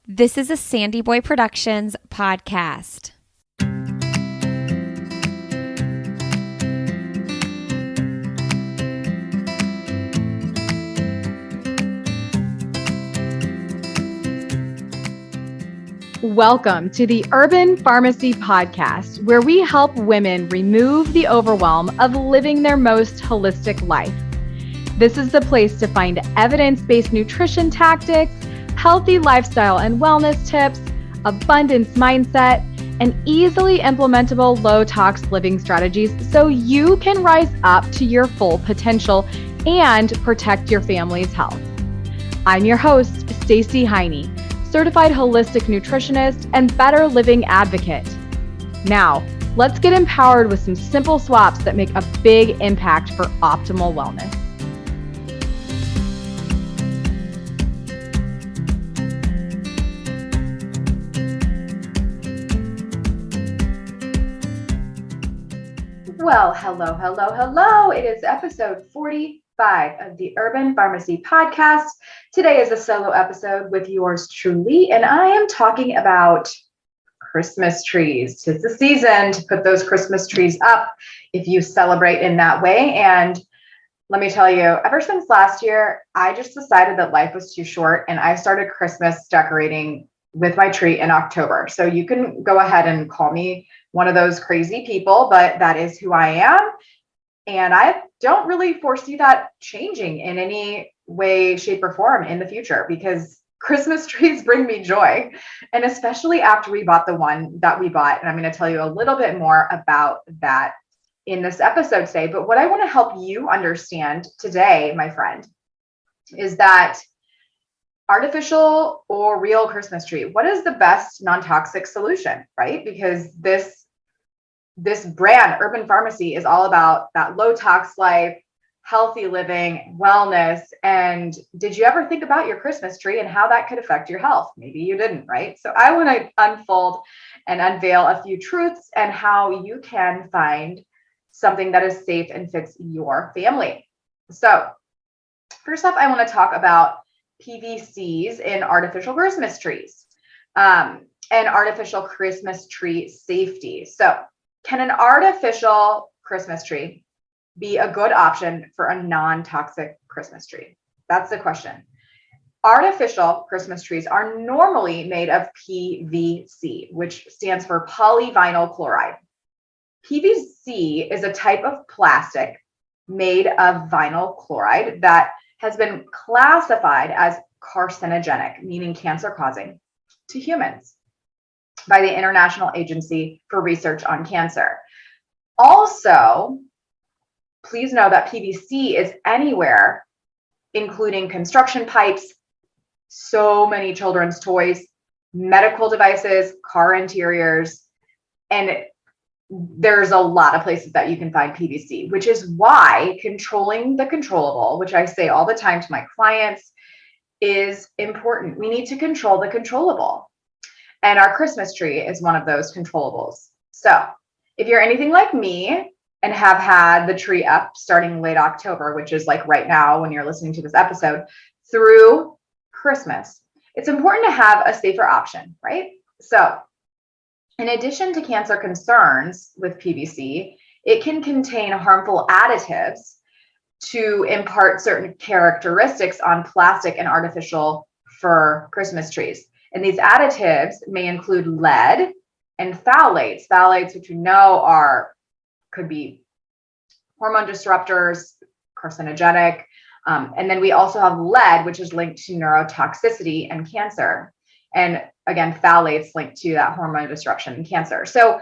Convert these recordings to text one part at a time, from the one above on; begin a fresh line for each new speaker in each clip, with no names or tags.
This is a SandyBoy Productions podcast.
Welcome to the Urban Pharmacy Podcast, where we help women remove the overwhelm of living their most holistic life. This is the place to find evidence-based nutrition tactics, healthy lifestyle and wellness tips, abundance mindset, and easily implementable low-tox living strategies so you can rise up to your full potential and protect your family's health. I'm your host, Stacey, certified holistic nutritionist and better living advocate. Now, let's get empowered with some simple swaps that make a big impact for optimal wellness. Well, hello. It is episode 45 of the Urban Pharmacy Podcast. Today is a solo episode with yours truly, and I am talking about Christmas trees. It's the season to put those Christmas trees up if you celebrate in that way. And let me tell you, ever since last year, I just decided that life was too short, and I started Christmas decorating with my tree in October. So you can go ahead and call me one of those crazy people, but that is who I am. And I don't really foresee that changing in any way, shape, or form in the future because Christmas trees bring me joy. And especially after we bought the one that we bought. And I'm going to tell you a little bit more about that in this episode today. But what I want to help you understand today, my friend, is that artificial or real Christmas tree, what is the best non-toxic solution, right? Because this brand, Urban Pharmacy, is all about that low tox life, healthy living, wellness. And did you ever think about your Christmas tree and how that could affect your health? Maybe you didn't, right? So I want to unfold and unveil a few truths and how you can find something that is safe and fits your family. So first up, I want to talk about PVCs in artificial Christmas trees and artificial Christmas tree safety. So can an artificial Christmas tree be a good option for a non-toxic Christmas tree? That's the question. Artificial Christmas trees are normally made of PVC, which stands for polyvinyl chloride. PVC is a type of plastic made of vinyl chloride that has been classified as carcinogenic, meaning cancer-causing, to humans by the International Agency for Research on Cancer. Also, please know that PVC is anywhere, including construction pipes, so many children's toys, medical devices, car interiors, and there's a lot of places that you can find PVC, which is why controlling the controllable, which I say all the time to my clients, is important. We need to control the controllable. And our Christmas tree is one of those controllables. So if you're anything like me and have had the tree up starting late October, which is like right now when you're listening to this episode, through Christmas, it's important to have a safer option, right? So in addition to cancer concerns with PVC, it can contain harmful additives to impart certain characteristics on plastic and artificial fir Christmas trees. And these additives may include lead and phthalates. Phthalates, which we know could be hormone disruptors, carcinogenic. And then we also have lead, which is linked to neurotoxicity and cancer. And again, phthalates linked to that hormone disruption and cancer. So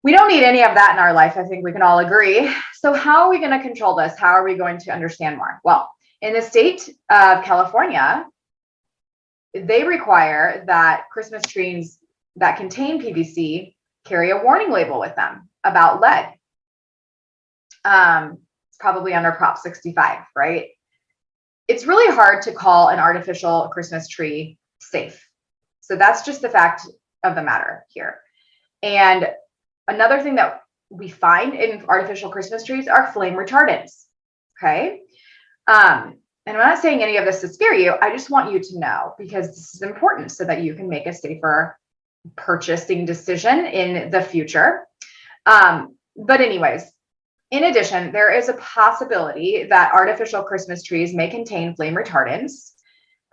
we don't need any of that in our life. I think we can all agree. So how are we going to control this? How are we going to understand more? Well, in the state of California, they require that Christmas trees that contain PVC carry a warning label with them about lead. It's probably under Prop 65, right? It's really hard to call an artificial Christmas tree safe. So that's just the fact of the matter here. And another thing that we find in artificial Christmas trees are flame retardants. Okay. And I'm not saying any of this to scare you. I just want you to know, because this is important so that you can make a safer purchasing decision in the future. But anyways, in addition, there is a possibility that artificial Christmas trees may contain flame retardants.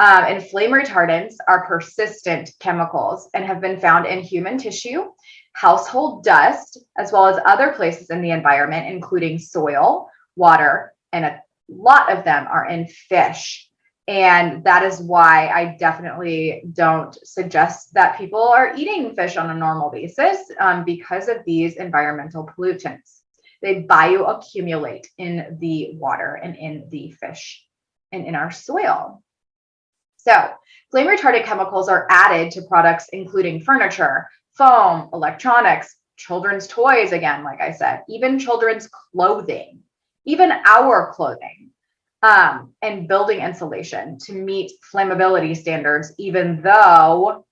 And flame retardants are persistent chemicals and have been found in human tissue, household dust, as well as other places in the environment, including soil, water, and a lot of them are in fish. And that is why I definitely don't suggest that people are eating fish on a normal basis, because of these environmental pollutants. They bioaccumulate in the water and in the fish and in our soil. So flame retardant chemicals are added to products including furniture, foam, electronics, children's toys, again, like I said, even children's clothing, even our clothing, and building insulation to meet flammability standards, even though,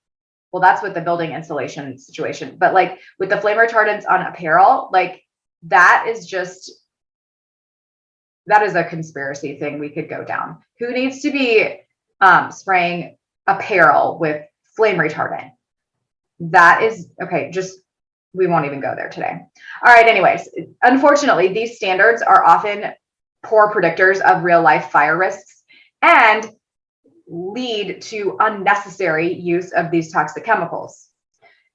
well, that's with the building insulation situation, but like with the flame retardants on apparel, like that is a conspiracy thing we could go down. Who needs to be spraying apparel with flame retardant? That is okay. We won't even go there today. All right. Anyways, unfortunately, these standards are often poor predictors of real life fire risks and lead to unnecessary use of these toxic chemicals.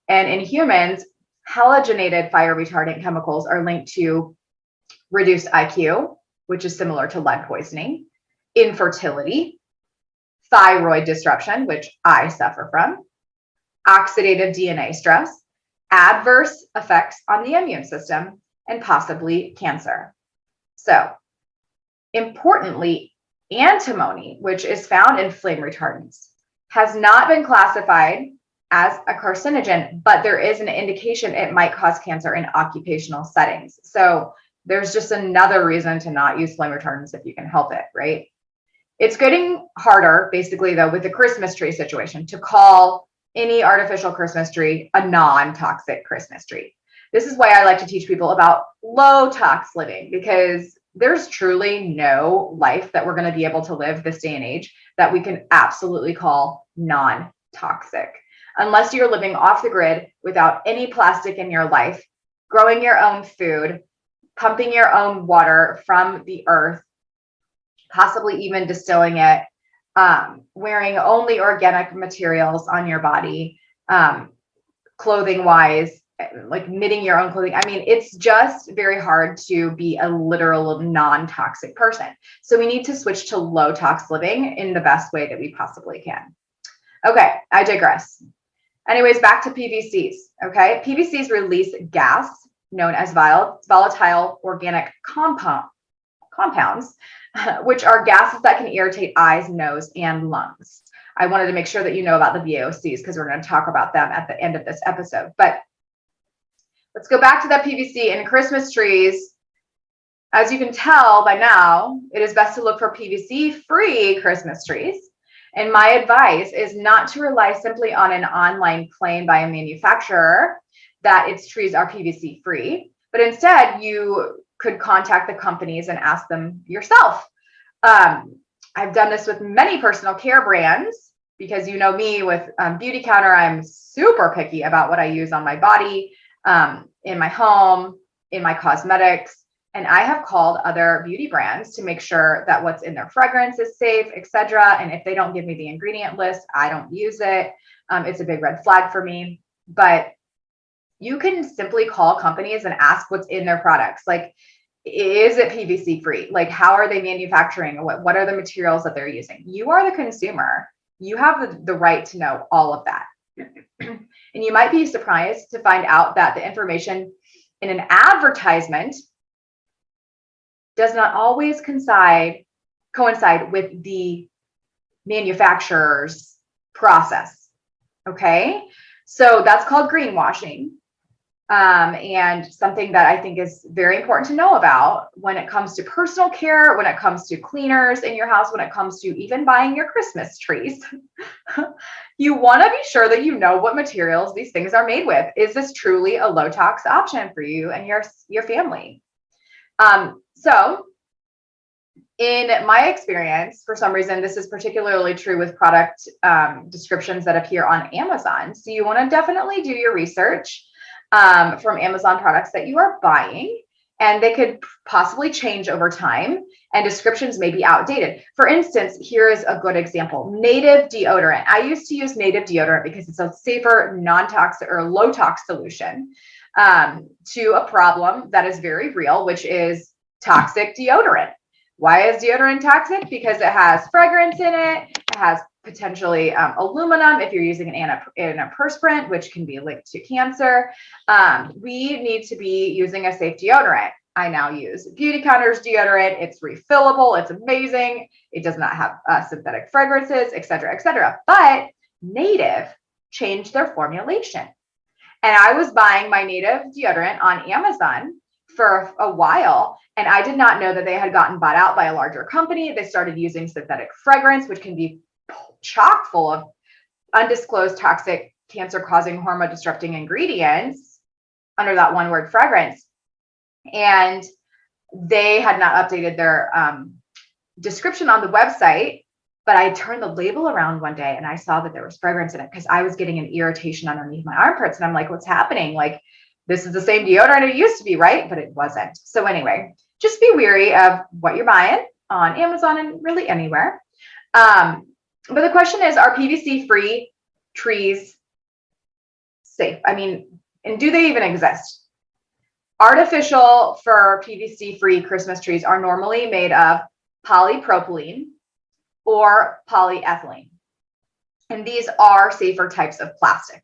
And in humans, halogenated fire retardant chemicals are linked to reduced IQ, which is similar to lead poisoning, infertility, thyroid disruption, which I suffer from, oxidative DNA stress, adverse effects on the immune system, and possibly cancer. So, importantly, antimony, which is found in flame retardants, has not been classified as a carcinogen, but there is an indication it might cause cancer in occupational settings. So there's just another reason to not use flame retardants if you can help it, right? It's getting harder, basically, though, with the Christmas tree situation to call any artificial Christmas tree a non-toxic Christmas tree. This is why I like to teach people about low tox living, because there's truly no life that we're going to be able to live this day and age that we can absolutely call non-toxic. Unless you're living off the grid without any plastic in your life, growing your own food, pumping your own water from the earth, possibly even distilling it, wearing only organic materials on your body, clothing wise, like knitting your own clothing. I mean, it's just very hard to be a literal non-toxic person. So we need to switch to low tox living in the best way that we possibly can. Okay, I digress. Anyways, back to PVCs. Okay, PVCs release gas known as volatile organic compounds, which are gases that can irritate eyes, nose, and lungs. I wanted to make sure that you know about the VOCs because we're going to talk about them at the end of this episode. But let's go back to that PVC in Christmas trees. As you can tell by now, it is best to look for PVC-free Christmas trees. And my advice is not to rely simply on an online claim by a manufacturer that its trees are PVC-free, but instead you could contact the companies and ask them yourself. I've done this with many personal care brands because you know me with Beauty Counter, I'm super picky about what I use on my body, in my home, in my cosmetics. And I have called other beauty brands to make sure that what's in their fragrance is safe, etc. And if they don't give me the ingredient list, I don't use it. It's a big red flag for me. But you can simply call companies and ask what's in their products. Like, is it PVC free? Like, how are they manufacturing? What are the materials that they're using? You are the consumer. You have the right to know all of that. And you might be surprised to find out that the information in an advertisement does not always coincide with the manufacturer's process. Okay, so that's called greenwashing, and something that I think is very important to know about when it comes to personal care, when it comes to cleaners in your house, when it comes to even buying your Christmas trees. You want to be sure that you know what materials these things are made with. Is this truly a low tox option for you and your family? So In my experience, for some reason, this is particularly true with product descriptions that appear on Amazon. So you want to definitely do your research from Amazon products that you are buying, and they could possibly change over time, and descriptions may be outdated. For instance, here is a good example: Native deodorant. I used to use Native deodorant because it's a safer, non-toxic or low-tox solution to a problem that is very real, which is toxic deodorant. Why is deodorant toxic? Because it has fragrance in it. It has potentially aluminum if you're using an antiperspirant, which can be linked to cancer. We need to be using a safe deodorant. I now use Beauty Counter's deodorant. It's refillable. It's amazing. It does not have synthetic fragrances, et cetera, et cetera. But Native changed their formulation. And I was buying my Native deodorant on Amazon for a while, and I did not know that they had gotten bought out by a larger company. They started using synthetic fragrance, which can be chock full of undisclosed toxic, cancer-causing, hormone-disrupting ingredients under that one-word fragrance. And they had not updated their description on the website, but I turned the label around one day and I saw that there was fragrance in it because I was getting an irritation underneath my armpits. And I'm like, what's happening? Like, this is the same deodorant it used to be, right? But it wasn't. So anyway, just be wary of what you're buying on Amazon and really anywhere. But the question is, are PVC-free trees safe? I mean, and do they even exist? Artificial for PVC-free Christmas trees are normally made of polypropylene or polyethylene. And these are safer types of plastic.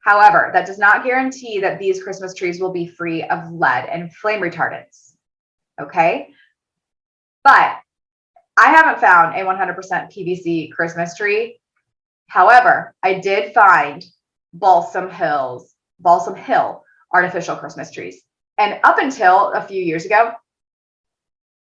However, that does not guarantee that these Christmas trees will be free of lead and flame retardants. Okay? But I haven't found a 100% PVC Christmas tree. However, I did find Balsam Hill artificial Christmas trees. And up until a few years ago,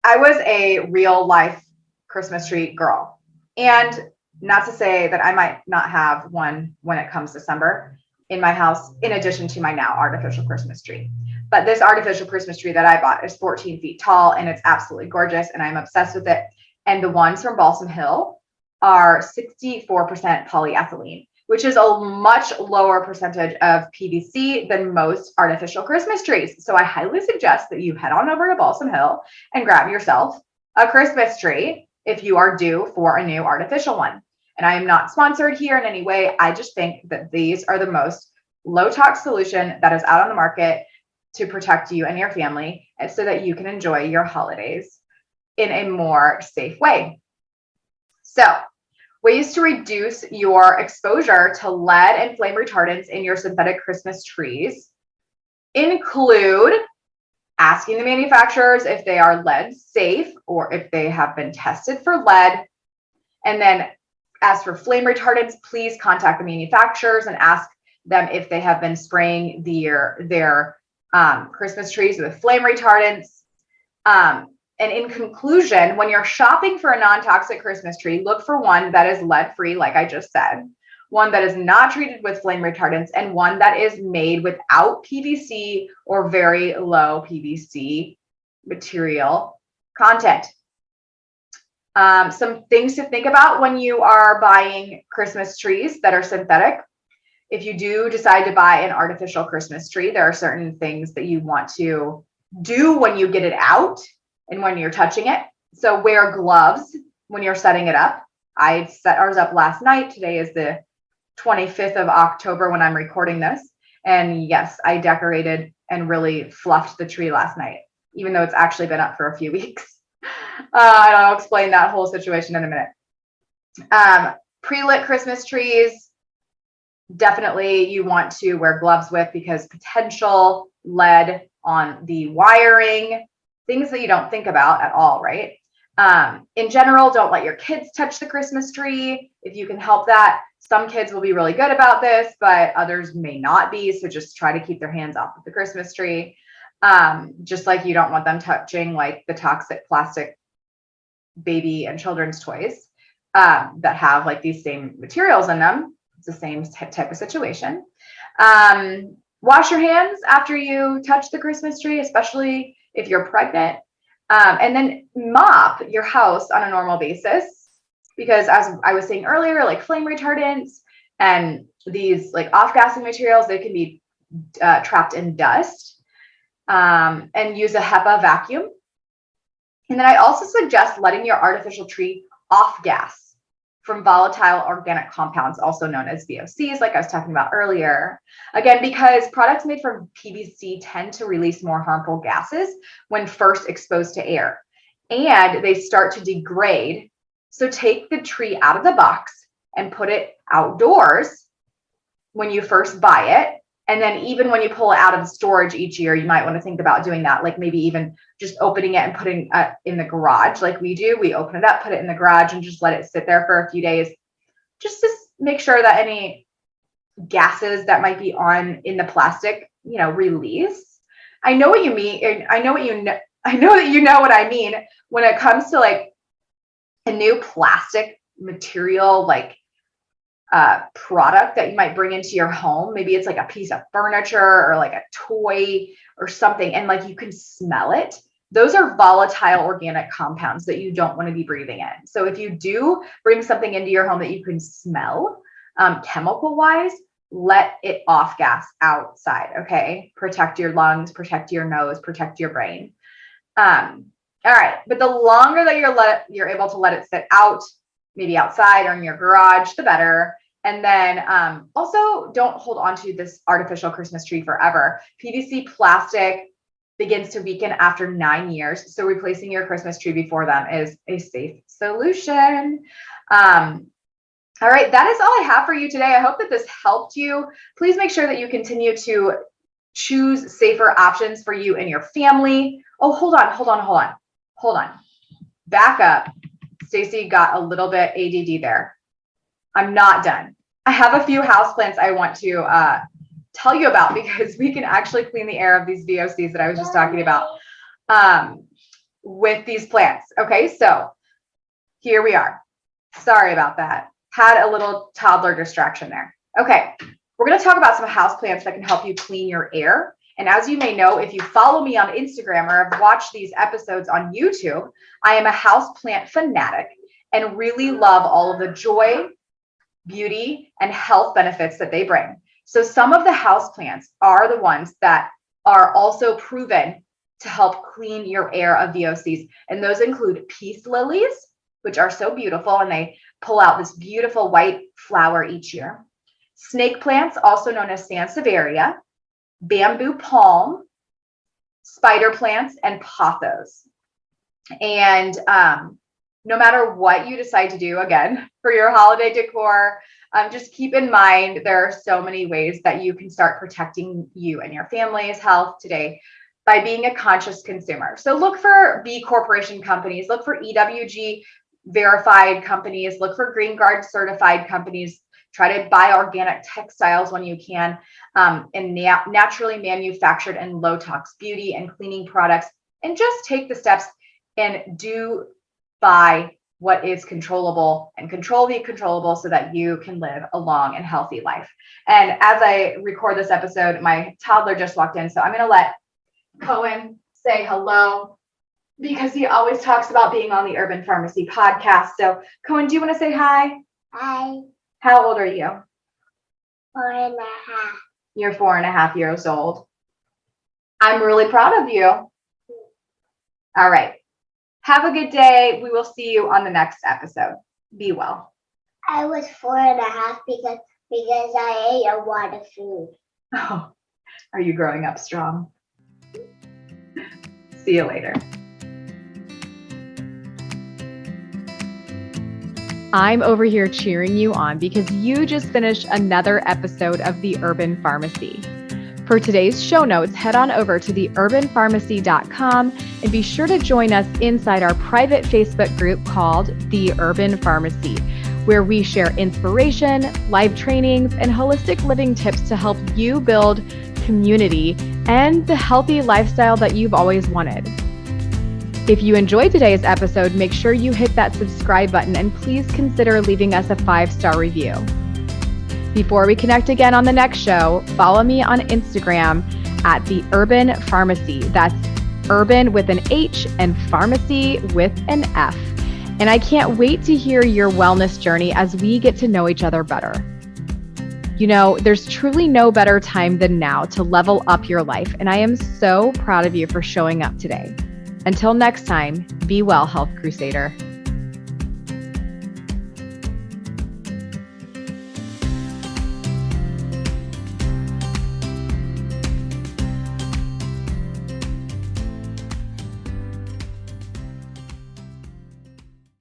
I was a real life Christmas tree girl. And not to say that I might not have one when it comes December in my house, in addition to my now artificial Christmas tree. But this artificial Christmas tree that I bought is 14 feet tall, and it's absolutely gorgeous, and I'm obsessed with it. And the ones from Balsam Hill are 64% polyethylene, which is a much lower percentage of PVC than most artificial Christmas trees. So I highly suggest that you head on over to Balsam Hill and grab yourself a Christmas tree if you are due for a new artificial one. And I am not sponsored here in any way. I just think that these are the most low-tox solution that is out on the market to protect you and your family, and so that you can enjoy your holidays in a more safe way. So, ways to reduce your exposure to lead and flame retardants in your synthetic Christmas trees include asking the manufacturers if they are lead safe or if they have been tested for lead. And then as for flame retardants, please contact the manufacturers and ask them if they have been spraying their Christmas trees with flame retardants. And in conclusion, when you're shopping for a non-toxic Christmas tree, look for one that is lead-free, like I just said, one that is not treated with flame retardants, and one that is made without PVC or very low PVC material content. Some things to think about when you are buying Christmas trees that are synthetic. If you do decide to buy an artificial Christmas tree, there are certain things that you want to do when you get it out and when you're touching it. So wear gloves when you're setting it up. I set ours up last night. Today is the 25th of October when I'm recording this. And yes, I decorated and really fluffed the tree last night, even though it's actually been up for a few weeks. I'll explain that whole situation in a minute. Pre-lit Christmas trees, definitely you want to wear gloves with, because potential lead on the wiring, things that you don't think about at all, right? In general, don't let your kids touch the Christmas tree if you can help that. Some kids will be really good about this, but others may not be. So just try to keep their hands off of the Christmas tree. Just like you don't want them touching like the toxic plastic baby and children's toys that have like these same materials in them. It's the same type of situation. Wash your hands after you touch the Christmas tree, especially if you're pregnant. And then mop your house on a normal basis, because as I was saying earlier, like flame retardants and these like off-gassing materials, they can be trapped in dust, and use a HEPA vacuum. And then I also suggest letting your artificial tree off gas from volatile organic compounds, also known as VOCs, like I was talking about earlier. Again, because products made from PVC tend to release more harmful gases when first exposed to air, and they start to degrade. So take the tree out of the box and put it outdoors when you first buy it. And then even when you pull it out of the storage each year, you might want to think about doing that. Like maybe even just opening it and putting it in the garage like we do. We open it up, put it in the garage, and just let it sit there for a few days. Just to make sure that any gases that might be in the plastic, release. I know what you mean. I know that you know what I mean when it comes to like a new plastic material, like product that you might bring into your home. Maybe it's like a piece of furniture or like a toy or something, and like you can smell it. Those are volatile organic compounds that you don't want to be breathing in. So if you do bring something into your home that you can smell, chemical wise, let it off gas outside. Okay. Protect your lungs, protect your nose, protect your brain. All right. But the longer that you're able to let it sit out, maybe outside or in your garage, the better. And then also don't hold on to this artificial Christmas tree forever. PVC plastic begins to weaken after 9 years. So replacing your Christmas tree before then is a safe solution. All right, that is all I have for you today. I hope that this helped you. Please make sure that you continue to choose safer options for you and your family. Oh, hold on. Back up. Stacey got a little bit ADD there. I'm not done. I have a few houseplants I want to tell you about, because we can actually clean the air of these VOCs that I was just talking about with these plants. Okay, so here we are. Sorry about that. Had a little toddler distraction there. Okay, we're going to talk about some houseplants that can help you clean your air. And as you may know, if you follow me on Instagram or have watched these episodes on YouTube, I am a houseplant fanatic and really love all of the joy, beauty, and health benefits that they bring. So some of the houseplants are the ones that are also proven to help clean your air of VOCs. And those include peace lilies, which are so beautiful, and they pull out this beautiful white flower each year. Snake plants, also known as Sansevieria, bamboo palm, spider plants, and pothos. And no matter what you decide to do, again, for your holiday decor, just keep in mind there are so many ways that you can start protecting you and your family's health today by being a conscious consumer. So look for B Corporation companies, look for EWG verified companies, look for Green Guard certified companies. Try to buy organic textiles when you can, and naturally manufactured and low tox beauty and cleaning products, and just take the steps and do buy what is controllable and control the controllable so that you can live a long and healthy life. And as I record this episode, my toddler just walked in, so I'm going to let Cohen say hello, because he always talks about being on the Urban Pharmacy podcast. So Cohen, do you want to say hi?
Hi.
How old are you?
4.5.
You're 4.5 years old. I'm really proud of you. All right. Have a good day. We will see you on the next episode. Be well.
I was 4.5 because I ate a lot of food.
Oh, are you growing up strong? See you later.
I'm over here cheering you on because you just finished another episode of The Urban Pharmacy. For today's show notes, head on over to theurbanpharmacy.com and be sure to join us inside our private Facebook group called The Urban Pharmacy, where we share inspiration, live trainings, and holistic living tips to help you build community and the healthy lifestyle that you've always wanted. If you enjoyed today's episode, make sure you hit that subscribe button and please consider leaving us a 5-star review. Before we connect again on the next show, follow me on Instagram at The Urban Pharmacy. That's urban with an H and pharmacy with an F. And I can't wait to hear your wellness journey as we get to know each other better. You know, there's truly no better time than now to level up your life, and I am so proud of you for showing up today. Until next time, be well, Health Crusader.